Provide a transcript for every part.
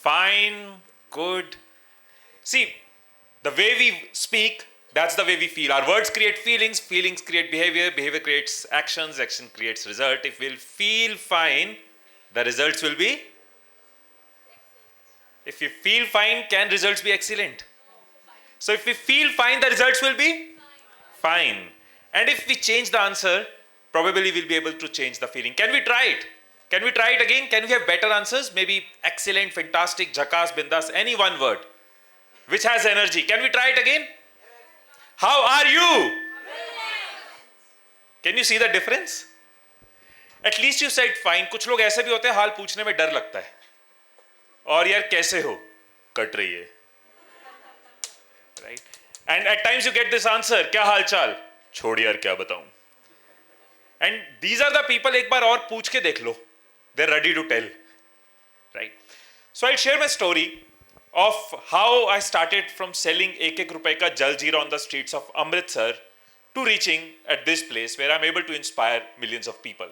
Fine, good. See, the way we speak, that's the way we feel. Our words create feelings, feelings create behavior, behavior creates actions, action creates result. If we'll feel fine, the results will be. If you feel fine, can results be excellent? So if we feel fine, the results will be fine. And if we change the answer, probably we'll be able to change the feeling. Can we try it? Can we try it again? Can we have better answers? Maybe excellent, fantastic, jhakas, bindas, any one word which has energy. Can we try it again? How are you? Can you see the difference? At least you said fine. कुछ लोग ऐसे भी होते हैं, हाल पूछने में डर लगता है. और यार कैसे हो? कट रही है. Right? And at times you get this answer, क्या हाल चाल? छोड़ यार क्या बताऊं. And these are the people, एक बार और पूछ के देख लो. They're ready to tell. Right? So I'll share my story of how I started from selling एक रुपए का जल जीरा on the streets of Amritsar to reaching at this place where I'm able to inspire millions of people.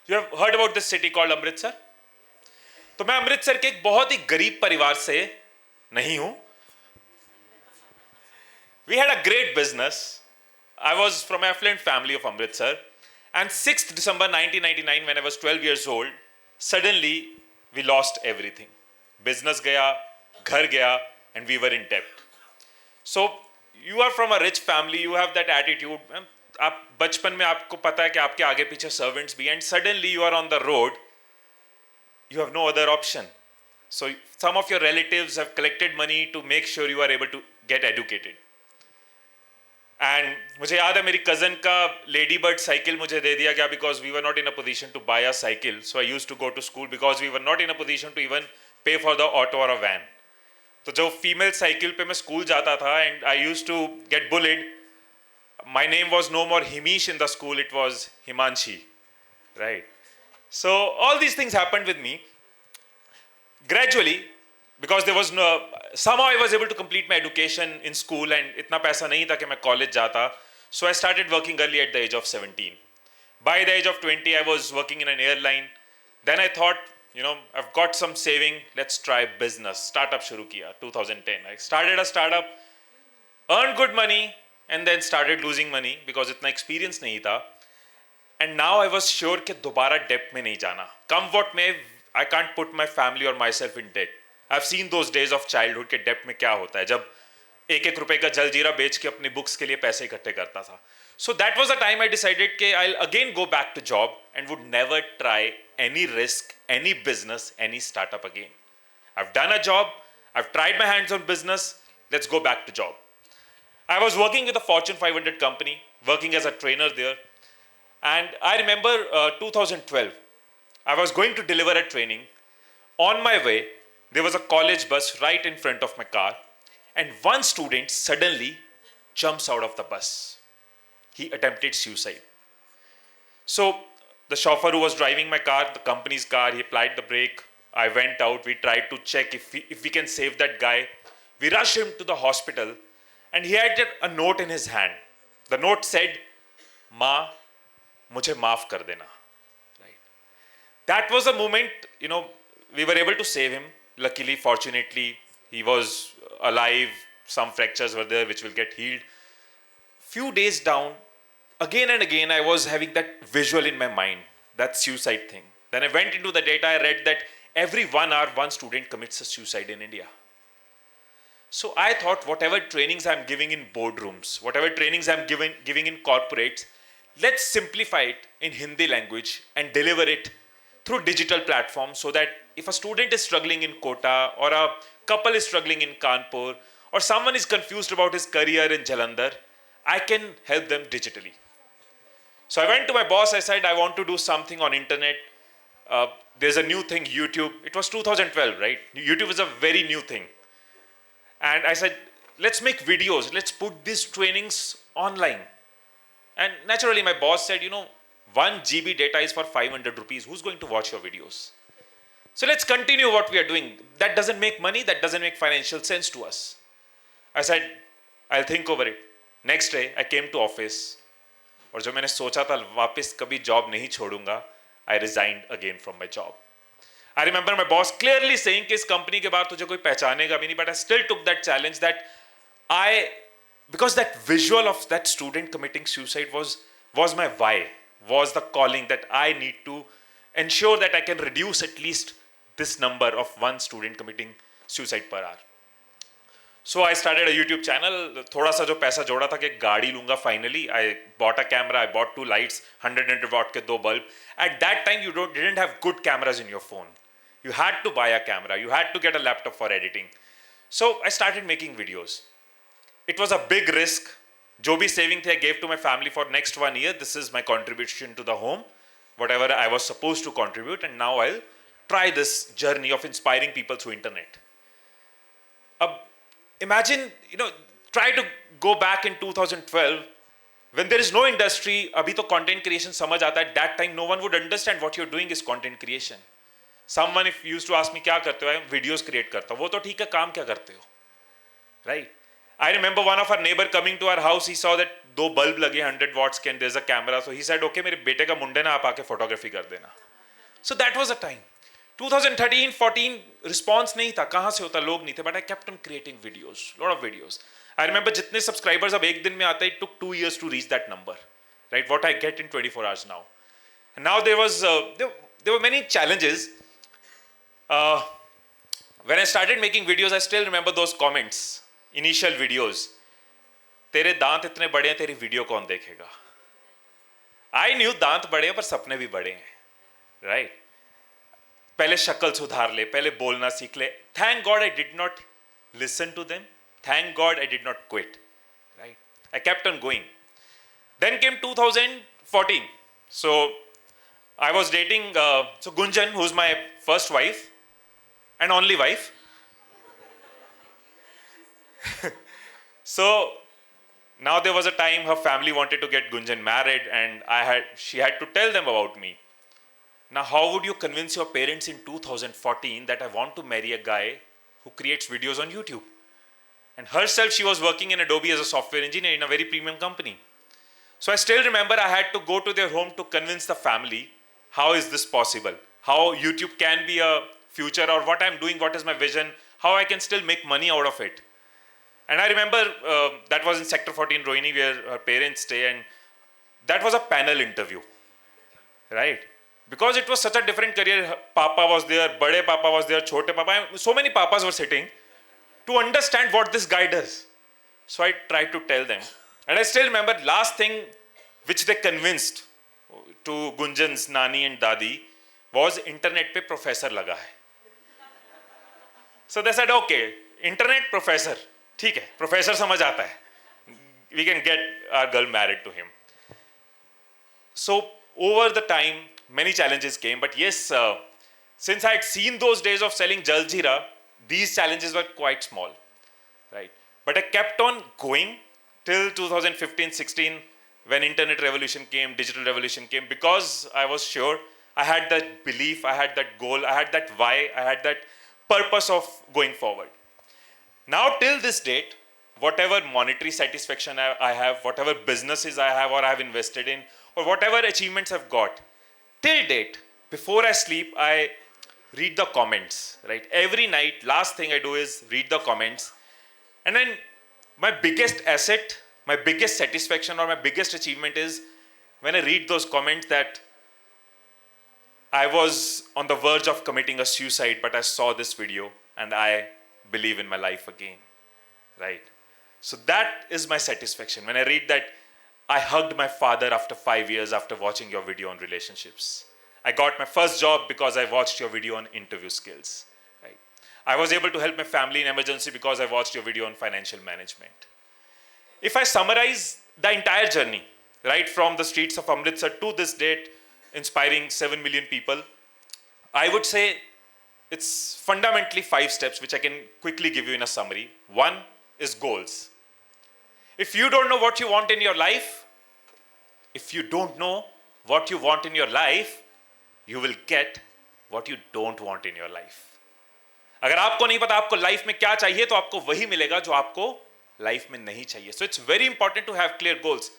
You have heard about this city called Amritsar? तो मैं अमृतसर के एक बहुत ही गरीब परिवार से नहीं हूं. We had a great business. I was from an affluent family of Amritsar. And 6th December 1999, when I was 12 years old, suddenly we lost everything. Business gaya, ghar gaya, and we were in debt. So you are from a rich family, you have that attitude. आप बचपन में आपको पता है कि आपके आगे पीछे servants भी, and suddenly you are on the road. You have no other option. So some of your relatives have collected money to make sure you are able to get educated. And मुझे याद है मेरी cousin का ladybird cycle मुझे दे दिया गया because we were not in a position to buy a cycle. So I used to go to school because we were not in a position to even pay for the auto or a van. तो जो female cycle पे मैं school जाता था and I used to get bullied. My name was no more Himish in the school, it was Himanshi, right? So all these things happened with me. Gradually, because there was no, somehow I was able to complete my education in school and इतना पैसा नहीं था कि मैं college जाता. So I started working early at the age of 17. By the age of 20, I was working in an airline. Then I thought, I've got some saving, let's try business. Startup शुरू किया, 2010. I started a startup, earned good money, and then started losing money because इतना experience नहीं था. And now I was sure कि दोबारा debt में नहीं जाना. Come what may, I can't put my family or myself in debt. I've seen those days of childhood के debt में क्या होता है जब एक रुपए का जलजीरा बेच के अपनी books के लिए पैसे इकट्ठे करता था. So that was the time I decided कि I'll again go back to job and would never try any risk, any business, any startup again. I've done a job, I've tried my hands on business, let's go back to job. I was working with a Fortune 500 company, working as a trainer there. And I remember 2012, I was going to deliver a training. On my way, there was a college bus right in front of my car. And one student suddenly jumps out of the bus. He attempted suicide. So the chauffeur who was driving my car, the company's car, he applied the brake. I went out, we tried to check if we can save that guy. We rushed him to the hospital and he had a note in his hand. The note said, "Ma, मुझे माफ कर देना." Right? That was a moment, we were able to save him. Luckily, fortunately, he was alive. Some fractures were there which will get healed. Few days down, again and again, I was having that visual in my mind, that suicide thing. Then I went into the data, I read that every 1 hour, one student commits a suicide in India. So I thought whatever trainings I'm giving in boardrooms, whatever trainings I'm giving in corporates, let's simplify it in Hindi language and deliver it through digital platforms so that if a student is struggling in Kota or a couple is struggling in Kanpur or someone is confused about his career in Jalandhar, I can help them digitally. So I went to my boss, I said, I want to do something on internet. There's a new thing, YouTube. It was 2012, right? YouTube is a very new thing. And I said, let's make videos. Let's put these trainings online. And naturally, my boss said, 1 GB data is for 500 rupees. Who's going to watch your videos? So let's continue what we are doing. That doesn't make money. That doesn't make financial sense to us. I said, I'll think over it. Next day, I came to office. और जो मैंने सोचा था वापस कभी job नहीं छोड़ूंगा, I resigned again from my job. I remember my boss clearly saying कि इस company के बाद तुझे कोई पहचानेगा भी नहीं, but I still took that challenge that because that visual of that student committing suicide was my why, was the calling that I need to ensure that I can reduce at least this number of one student committing suicide per hour. So I started a YouTube channel. थोड़ा सा जो पैसा जोड़ा था कि गाड़ी लूँगा finally. I bought a camera, I bought 2 lights, 100 watt के 2 bulb. At that time, you didn't have good cameras in your phone. You had to buy a camera. You had to get a laptop for editing. So I started making videos. It was a big risk. जो भी saving थे I gave to my family for next 1 year. This is my contribution to the home. Whatever I was supposed to contribute, and now I'll try this journey of inspiring people through internet. Imagine, try to go back in 2012 when there is no industry. Abhi to content creation samajh aata hai. At that time, no one would understand what you're doing is content creation. Someone if used to ask me, क्या करते हो? Videos create करता हूँ. वो तो ठीक है, काम क्या करते हो? Right? I remember one of our neighbor coming to our house. He saw that 2 bulb लगे 100 watts के and there's a camera. So he said, okay, मेरे बेटे का मुंडे ना आप आके photography कर देना. So that was a time. 2013-14 response नहीं था, कहाँ से होता, लोग नहीं थे, but I kept on creating videos, lot of videos. I remember जितने subscribers अब एक दिन में आते, it took 2 years to reach that number, right? What I get in 24 hours now. And now there were many challenges. When I started making videos, I still remember those comments, initial videos. तेरे दांत इतने बड़े हैं, तेरी video कौन देखेगा? I knew दांत बड़े हैं पर सपने भी बड़े हैं, right? पहले शक्ल सुधार ले, पहले बोलना सीख ले. Thank God I did not listen to them. Thank God I did not quit. Right? I kept on going. Then came 2014. So I was dating Gunjan, who's my first wife and only wife. So now there was a time her family wanted to get Gunjan married, and she had to tell them about me. Now, how would you convince your parents in 2014 that I want to marry a guy who creates videos on YouTube? And herself, she was working in Adobe as a software engineer in a very premium company. So I still remember I had to go to their home to convince the family, how is this possible? How YouTube can be a future, or what I'm doing, what is my vision, how I can still make money out of it. And I remember that was in Sector 14 Rohini, where her parents stay, and that was a panel interview, right? Because it was such a different career. Papa was there, Bade Papa was there, Chote Papa, so many papas were sitting to understand what this guy does. So I tried to tell them. And I still remember last thing which they convinced to Gunjan's Nani and Dadi was internet pe professor laga hai. So they said, okay, internet professor, theek hai, professor samajh aata hai. We can get our girl married to him. So over the time, many challenges came, but yes, since I had seen those days of selling Jal Jeera, these challenges were quite small, right? But I kept on going till 2015-16 when internet revolution came, digital revolution came, because I was sure, I had that belief, I had that goal, I had that why, I had that purpose of going forward. Now till this date, whatever monetary satisfaction I have, whatever businesses I have or I have invested in, or whatever achievements I've got, till date, before I sleep, I read the comments, right? Every night, last thing I do is read the comments. And then my biggest asset, my biggest satisfaction or my biggest achievement is when I read those comments that I was on the verge of committing a suicide, but I saw this video and I believe in my life again, right? So that is my satisfaction. When I read that, I hugged my father after 5 years after watching your video on relationships. I got my first job because I watched your video on interview skills, right? I was able to help my family in emergency because I watched your video on financial management. If I summarize the entire journey, right from the streets of Amritsar to this date, inspiring 7 million people, I would say it's fundamentally 5 steps, which I can quickly give you in a summary. 1 is goals. If you don't know what you want in your life, you will get what you don't want in your life. अगर आपको नहीं पता आपको life में क्या चाहिए तो आपको वही मिलेगा जो आपको लाइफ में नहीं चाहिए. So it's very important to have clear goals.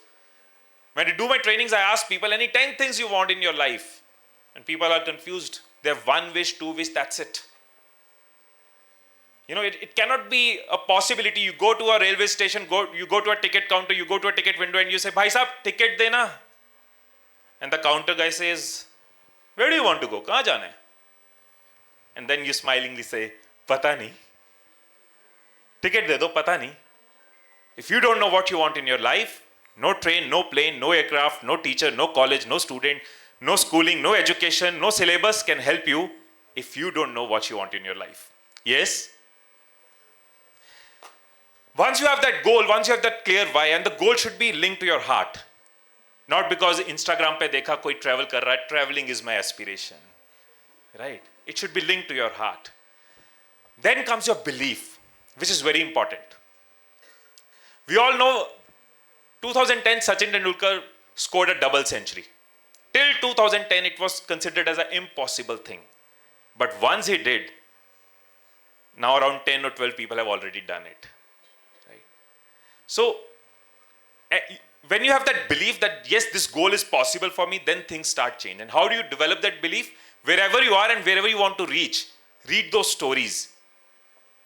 When I do my trainings, I ask people any 10 things you want in your life. And people are confused. They have one wish, two wish, that's it. It cannot be a possibility. You go to a railway station, you go to a ticket counter, you go to a ticket window and you say, Bhai Sahab, ticket dena. And the counter guy says, where do you want to go? Kahan jana hai? And then you smilingly say, pata nahi. Ticket de do, pata nahi. If you don't know what you want in your life, no train, no plane, no aircraft, no teacher, no college, no student, no schooling, no education, no syllabus can help you if you don't know what you want in your life. Yes? Once you have that goal, once you have that clear why, and the goal should be linked to your heart. Not because Instagram pe dekha koi travel kar raha hai, traveling is my aspiration. Right? It should be linked to your heart. Then comes your belief, which is very important. We all know 2010 Sachin Tendulkar scored a double century. Till 2010 it was considered as an impossible thing. But once he did, now around 10 or 12 people have already done it. Right? So, when you have that belief that yes, this goal is possible for me, then things start changing. And how do you develop that belief? Wherever you are and wherever you want to reach, read those stories.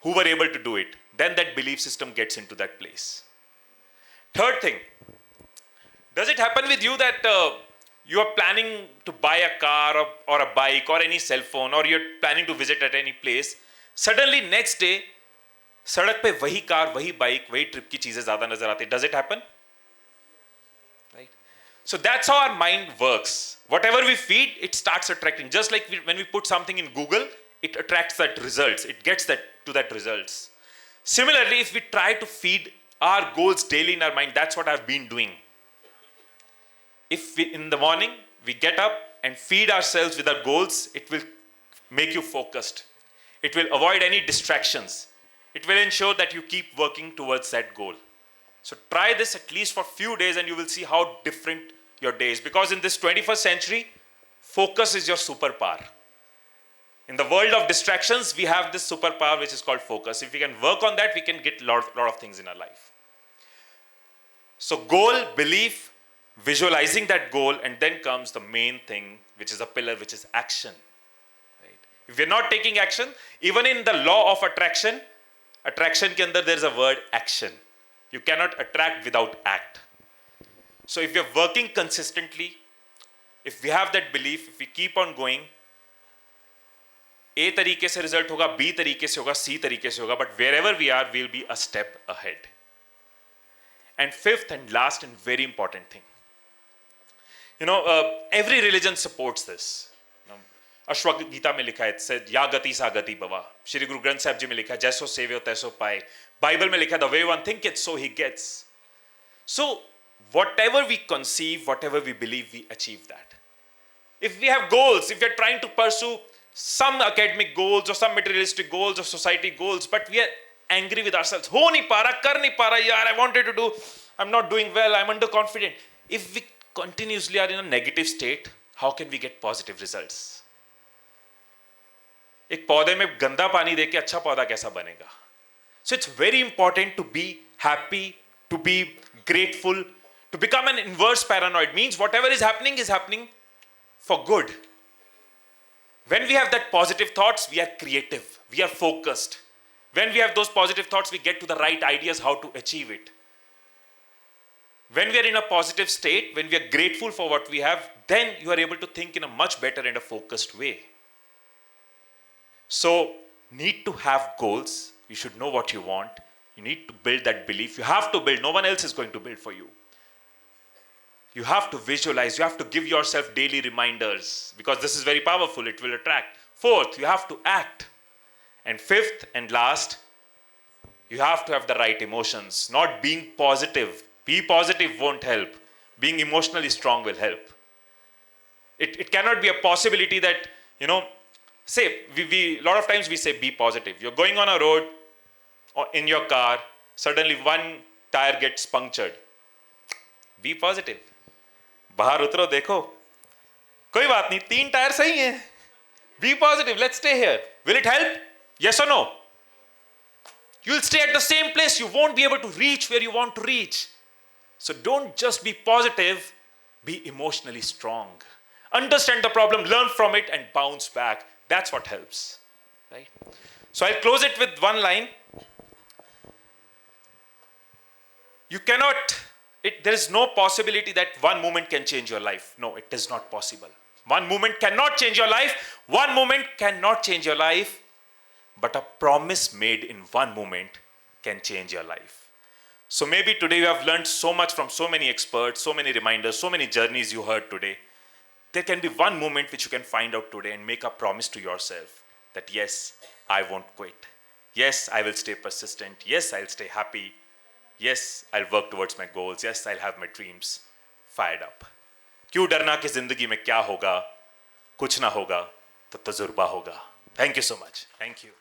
Who were able to do it? Then that belief system gets into that place. Third thing, does it happen with you that you are planning to buy a car or a bike or any cell phone, or you're planning to visit at any place, suddenly next day, सड़क पे वही car, वही bike, वही trip की चीजें ज्यादा नजर आती? Does it happen? Right? So that's how our mind works. Whatever we feed, it starts attracting. Just like when we put something in Google, it attracts that results. It gets that to that results. Similarly, if we try to feed our goals daily in our mind, that's what I've been doing. If we, in the morning, we get up and feed ourselves with our goals, it will make you focused. It will avoid any distractions. It will ensure that you keep working towards that goal. So try this at least for a few days and you will see how different your day is. Because in this 21st century, focus is your superpower. In the world of distractions, we have this superpower which is called focus. If we can work on that, we can get a lot of things in our life. So goal, belief, visualizing that goal, and then comes the main thing, which is a pillar, which is action. Right? If you're not taking action, even in the law of attraction ke andar there is a word action. You cannot attract without act. So if you're working consistently, if we have that belief, if we keep on going, A तरीके से result होगा, B तरीके से होगा, C तरीके से होगा, but wherever we are, we'll be a step ahead. And fifth and last and very important thing, every religion supports this. Ashwagandha Gita में लिखा है, it said, या गति सा गति भवा. श्री गुरु ग्रंथ साहिब जी में लिखा है, जैसो सेव्यो तैसो पाए. Bible में लिखा है, the way one thinketh, so he gets. So whatever we conceive, whatever we believe, we achieve that. If we have goals, if we are trying to pursue some academic goals or some materialistic goals or society goals, but we are angry with ourselves. Ho nahi pa raha, kar nahi pa raha, yaar, I wanted to do, I'm not doing well, I'm underconfident. If we continuously are in a negative state, how can we get positive results? एक पौधे में गंदा पानी देके अच्छा पौधा कैसा बनेगा? So it's very important to be happy, to be grateful, to become an inverse paranoid. Means whatever is happening for good. When we have that positive thoughts, we are creative, we are focused. When we have those positive thoughts, we get to the right ideas how to achieve it. When we are in a positive state, when we are grateful for what we have, then you are able to think in a much better and a focused way. So, need to have goals. You should know what you want. You need to build that belief. You have to build. No one else is going to build for you. You have to visualize. You have to give yourself daily reminders because this is very powerful. It will attract. Fourth, you have to act. And fifth and last, you have to have the right emotions. Not being positive. Be positive won't help. Being emotionally strong will help. It cannot be a possibility that, say, a lot of times we say be positive. You're going on a road or in your car, suddenly one tire gets punctured. Be positive. बाहर उतरो देखो कोई बात नहीं 3 tyre सही हैं. Be positive. Let's stay here. Will it help? Yes or no? You'll stay at the same place. You won't be able to reach where you want to reach. So don't just be positive. Be emotionally strong. Understand the problem, learn from it, and bounce back. That's what helps, right? So I'll close it with one line. You cannot, there is no possibility that one moment can change your life. No, it is not possible. One moment cannot change your life. One moment cannot change your life. But a promise made in one moment can change your life. So maybe today you have learned so much from so many experts, so many reminders, so many journeys you heard today. There can be one moment which you can find out today and make a promise to yourself that yes, I won't quit. Yes, I will stay persistent. Yes, I'll stay happy. Yes, I'll work towards my goals. Yes, I'll have my dreams fired up. क्यों डरना कि जिंदगी में क्या होगा, कुछ ना होगा तो तजुर्बा होगा. Thank you so much. Thank you.